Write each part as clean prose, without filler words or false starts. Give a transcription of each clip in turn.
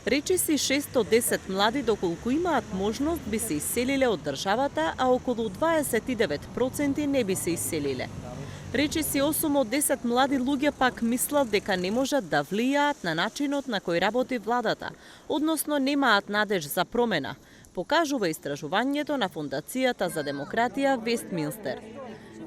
Речиси 610 млади доколку имаат можност би се иселиле од државата, а околу 29% не би се иселиле. Речиси 8 од 10 млади луѓе пак мислат дека не можат да влијаат на начинот на кој работи владата, односно немаат надеж за промена, покажува истражувањето на Фондацијата за демократија Вестминстер.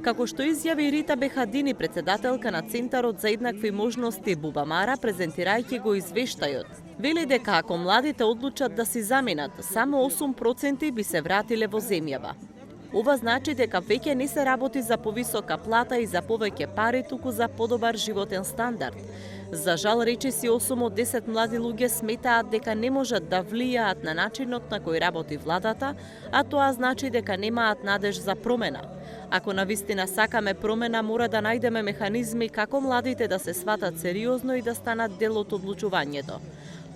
Како што изјави Рита Бехадини, председателка на Центарот за еднакви можности Бубамара, презентирајќи го извештајот, вели дека ако младите одлучат да си заминат, само 8% би се вратиле во земјава. Ова значи дека веќе не се работи за повисока плата и за повеќе пари, туку за подобар животен стандард. За жал, речиси 8 од 10 млади луѓе сметаат дека не можат да влијаат на начинот на кој работи владата, а тоа значи дека немаат надеж за промена. Ако навистина сакаме промена, мора да најдеме механизми како младите да се сватат сериозно и да станат дел од одлучувањето.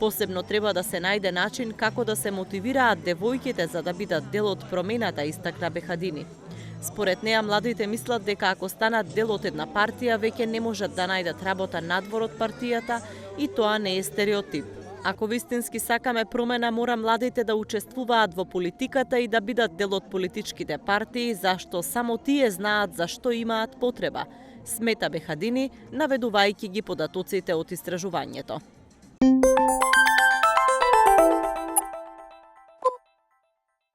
Посебно треба да се најде начин како да се мотивираат девојките за да бидат дел од промената, истакна Бехадини. Според неа, младите мислат дека ако станат дел од една партија, веќе не можат да најдат работа надвор од партијата и тоа не е стереотип. Ако вистински сакаме промена, мора младите да учествуваат во политиката и да бидат дел од политичките партии, зашто само тие знаат за што имаат потреба, смета Бехадини, наведувајќи ги податоците од истражувањето.